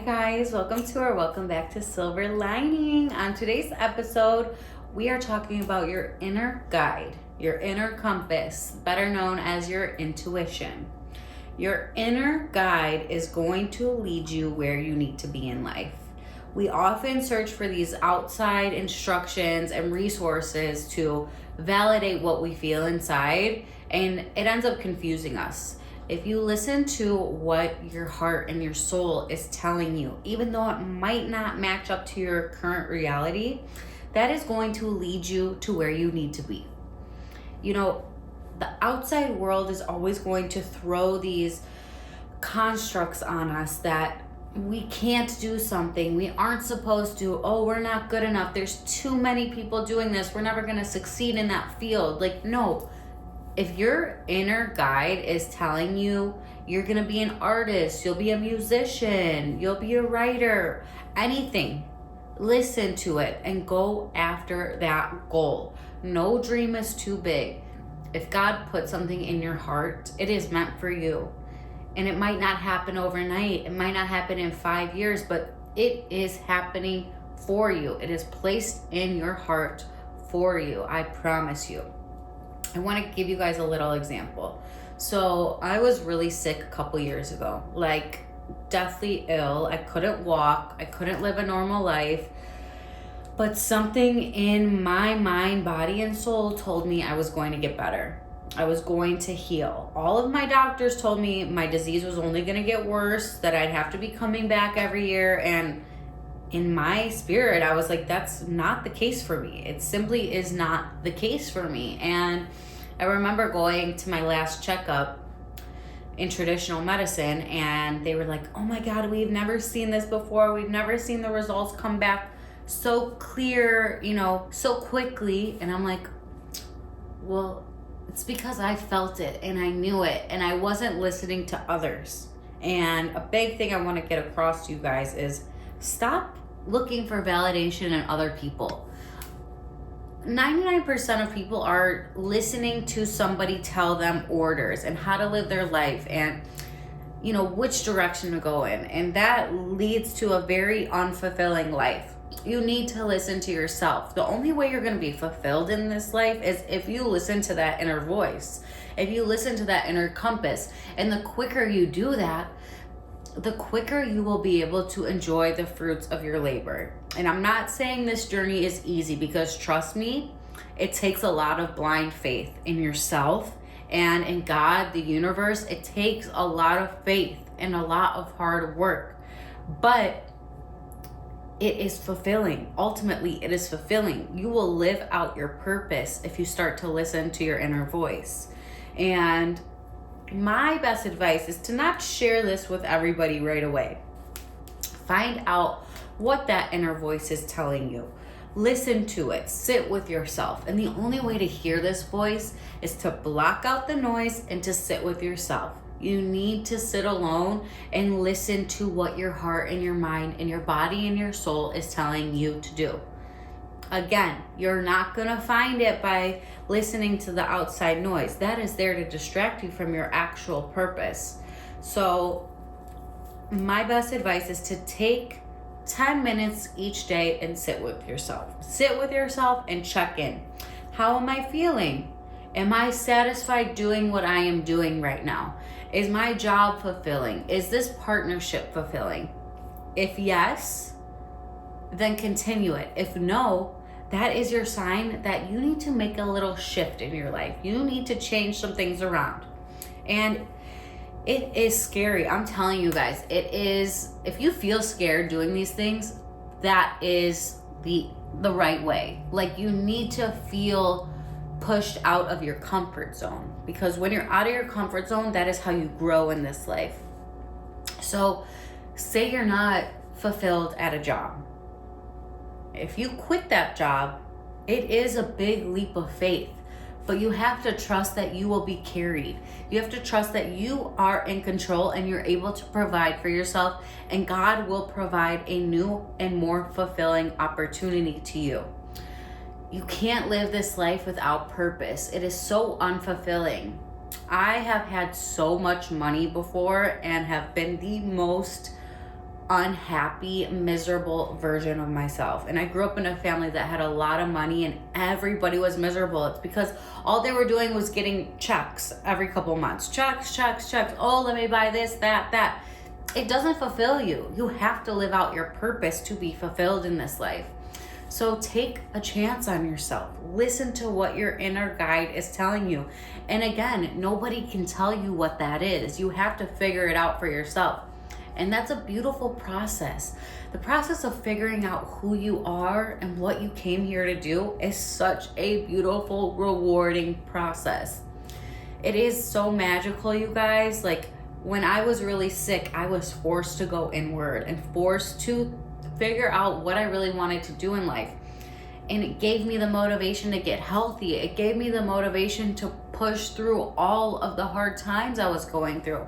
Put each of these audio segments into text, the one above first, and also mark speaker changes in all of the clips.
Speaker 1: guys, welcome back to Silver Lining. On today's episode, we are talking about your inner guide, your inner compass, better known as your intuition. Your inner guide is going to lead you where you need to be in life. We often search for these outside instructions and resources to validate what we feel inside, and it ends up confusing us. If you listen to what your heart and your soul is telling you, even though it might not match up to your current reality, that is going to lead you to where you need to be. You know, the outside world is always going to throw these constructs on us that we can't do something, we aren't supposed to, oh, we're not good enough, there's too many people doing this, we're never going to succeed in that field. Like, no. If your inner guide is telling you you're going to be an artist, you'll be a musician, you'll be a writer, anything, listen to it and go after that goal. No dream is too big. If God put something in your heart, it is meant for you. And it might not happen overnight. It might not happen in 5 years, but it is happening for you. It is placed in your heart for you. I promise you. I want to give you guys a little example. So I was really sick a couple years ago, like deathly ill. I couldn't walk. I couldn't live a normal life. But something in my mind, body, and soul told me I was going to get better. I was going to heal. All of my doctors told me my disease was only going to get worse, that I'd have to be coming back every year. And in my spirit, I was like, that's not the case for me. It simply is not the case for me. And I remember going to my last checkup in traditional medicine, and they were like, oh my God, we've never seen this before. We've never seen the results come back so clear, so quickly. And I'm like, well, it's because I felt it and I knew it and I wasn't listening to others. And a big thing I want to get across to you guys is stop looking for validation in other people. 99% of people are listening to somebody tell them orders and how to live their life and, which direction to go in. And that leads to a very unfulfilling life. You need to listen to yourself. The only way you're going to be fulfilled in this life is if you listen to that inner voice, if you listen to that inner compass. And the quicker you do that, the quicker you will be able to enjoy the fruits of your labor. And I'm not saying this journey is easy, because trust me, it takes a lot of blind faith in yourself and in God, the universe. It takes a lot of faith and a lot of hard work, but it is fulfilling. Ultimately, it is fulfilling. You will live out your purpose if you start to listen to your inner voice. And my best advice is to not share this with everybody right away. Find out what that inner voice is telling you. Listen to it. Sit with yourself. And the only way to hear this voice is to block out the noise and to sit with yourself. You need to sit alone and listen to what your heart and your mind and your body and your soul is telling you to do. Again, you're not going to find it by listening to the outside noise. That is there to distract you from your actual purpose. So my best advice is to take 10 minutes each day and sit with yourself. Sit with yourself and check in. How am I feeling? Am I satisfied doing what I am doing right now? Is my job fulfilling? Is this partnership fulfilling? If yes, then continue it. If no, that is your sign that you need to make a little shift in your life. You need to change some things around. And it is scary. I'm telling you guys, it is. If you feel scared doing these things, that is the right way. Like, you need to feel pushed out of your comfort zone, because when you're out of your comfort zone, that is how you grow in this life. So say you're not fulfilled at a job. If you quit that job, it is a big leap of faith, but you have to trust that you will be carried. You have to trust that you are in control and you're able to provide for yourself, and God will provide a new and more fulfilling opportunity to you. You can't live this life without purpose. It is so unfulfilling. I have had so much money before and have been the most unhappy, miserable version of myself. And I grew up in a family that had a lot of money and everybody was miserable. It's because all they were doing was getting checks every couple months. Checks. Oh, let me buy this, that. It doesn't fulfill you. You have to live out your purpose to be fulfilled in this life. So take a chance on yourself. Listen to what your inner guide is telling you. And again, nobody can tell you what that is. You have to figure it out for yourself. And that's a beautiful process. The process of figuring out who you are and what you came here to do is such a beautiful, rewarding process. It is so magical, you guys. Like, when I was really sick, I was forced to go inward and forced to figure out what I really wanted to do in life. And it gave me the motivation to get healthy. It gave me the motivation to push through all of the hard times I was going through.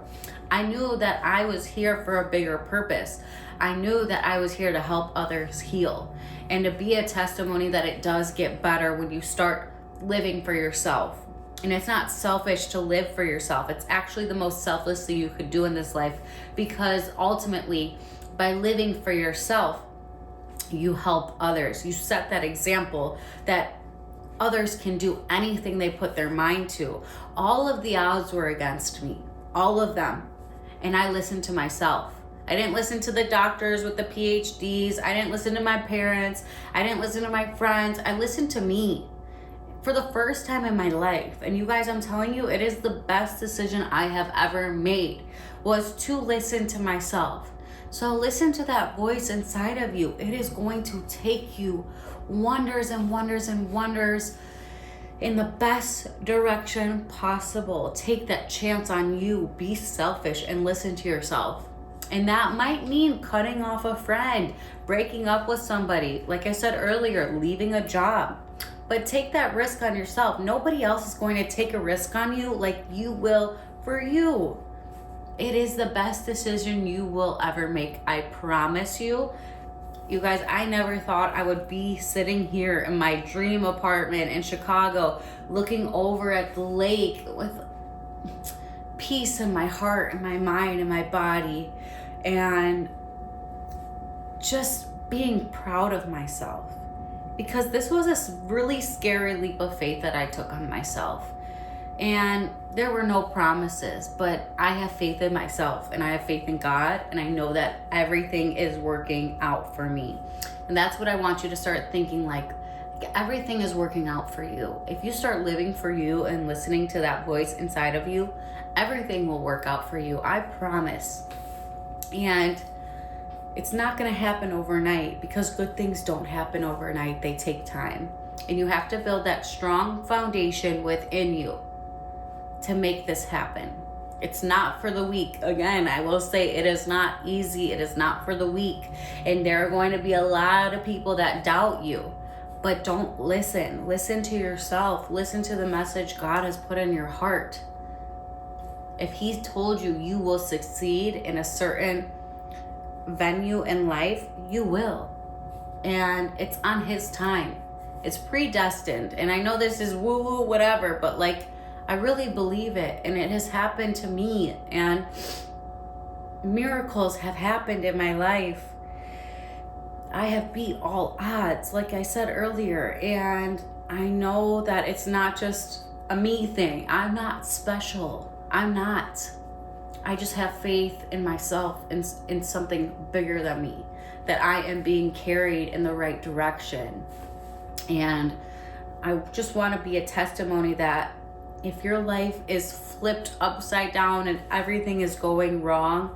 Speaker 1: I knew that I was here for a bigger purpose. I knew that I was here to help others heal and to be a testimony that it does get better when you start living for yourself. And it's not selfish to live for yourself. It's actually the most selfless thing you could do in this life, because ultimately, by living for yourself, you help others. You set that example that others can do anything they put their mind to. All of the odds were against me, all of them. And I listened to myself. I didn't listen to the doctors with the PhDs. I didn't listen to my parents. I didn't listen to my friends. I listened to me for the first time in my life. And you guys, I'm telling you, it is the best decision I have ever made, was to listen to myself. So listen to that voice inside of you. It is going to take you wonders and wonders and wonders in the best direction possible. Take that chance on you. Be selfish and listen to yourself. And that might mean cutting off a friend, breaking up with somebody, like I said earlier, leaving a job. But take that risk on yourself. Nobody else is going to take a risk on you like you will for you. It is the best decision you will ever make. I promise you. You guys, I never thought I would be sitting here in my dream apartment in Chicago, looking over at the lake with peace in my heart and my mind and my body, and just being proud of myself. Because this was a really scary leap of faith that I took on myself. And there were no promises, but I have faith in myself and I have faith in God, and I know that everything is working out for me. And that's what I want you to start thinking, like, everything is working out for you. If you start living for you and listening to that voice inside of you, everything will work out for you. I promise. And it's not going to happen overnight, because good things don't happen overnight. They take time. And you have to build that strong foundation within you to make this happen. It's not for the weak. Again, I will say it is not easy. It is not for the weak. And there are going to be a lot of people that doubt you. But don't listen. Listen to yourself. Listen to the message God has put in your heart. If He's told you you will succeed in a certain venue in life, you will. And it's on His time. It's predestined. And I know this is woo-woo, whatever, but like, I really believe it, and it has happened to me, and miracles have happened in my life. I have beat all odds, like I said earlier, and I know that it's not just a me thing. I'm not special. I'm not. I just have faith in myself and in something bigger than me, that I am being carried in the right direction. And I just want to be a testimony that if your life is flipped upside down and everything is going wrong,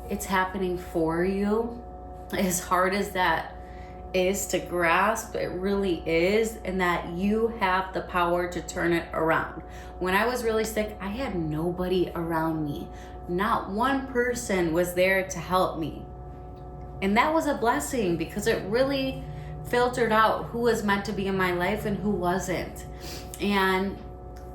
Speaker 1: it's happening for you. As hard as that is to grasp, it really is, and that you have the power to turn it around. When I was really sick, I had nobody around me. Not one person was there to help me. And that was a blessing, because it really filtered out who was meant to be in my life and who wasn't. And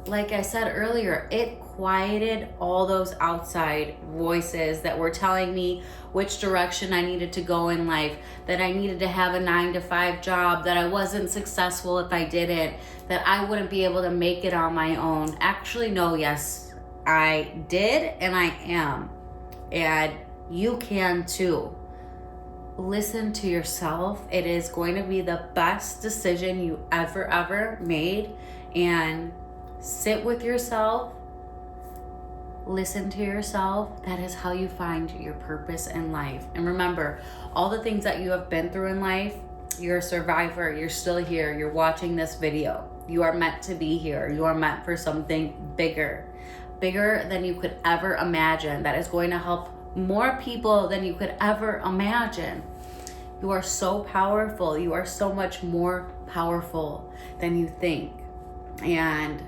Speaker 1: like I said earlier, it quieted all those outside voices that were telling me which direction I needed to go in life, that I needed to have a 9-to-5 job, that I wasn't successful if I didn't, that I wouldn't be able to make it on my own. Actually, no, yes, I did, and I am. And you can too. listen to yourself. It is going to be the best decision you ever made. And sit with yourself, listen to yourself. That is how you find your purpose in life. And remember, all the things that you have been through in life, you're a survivor, you're still here, you're watching this video. You are meant to be here. You are meant for something bigger than you could ever imagine, that is going to help more people than you could ever imagine. You are so powerful. You are so much more powerful than you think. And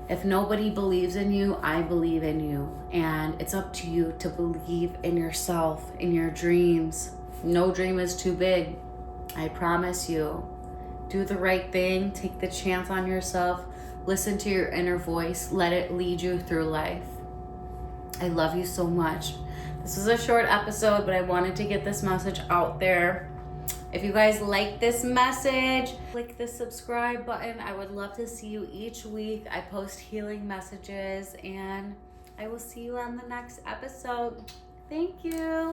Speaker 1: if nobody believes in you, I believe in you. And it's up to you to believe in yourself, in your dreams. No dream is too big. I promise you. Do the right thing. Take the chance on yourself. Listen to your inner voice. Let it lead you through life. I love you so much. This was a short episode, but I wanted to get this message out there. If you guys like this message, click the subscribe button. I would love to see you each week. I post healing messages, and I will see you on the next episode. Thank you.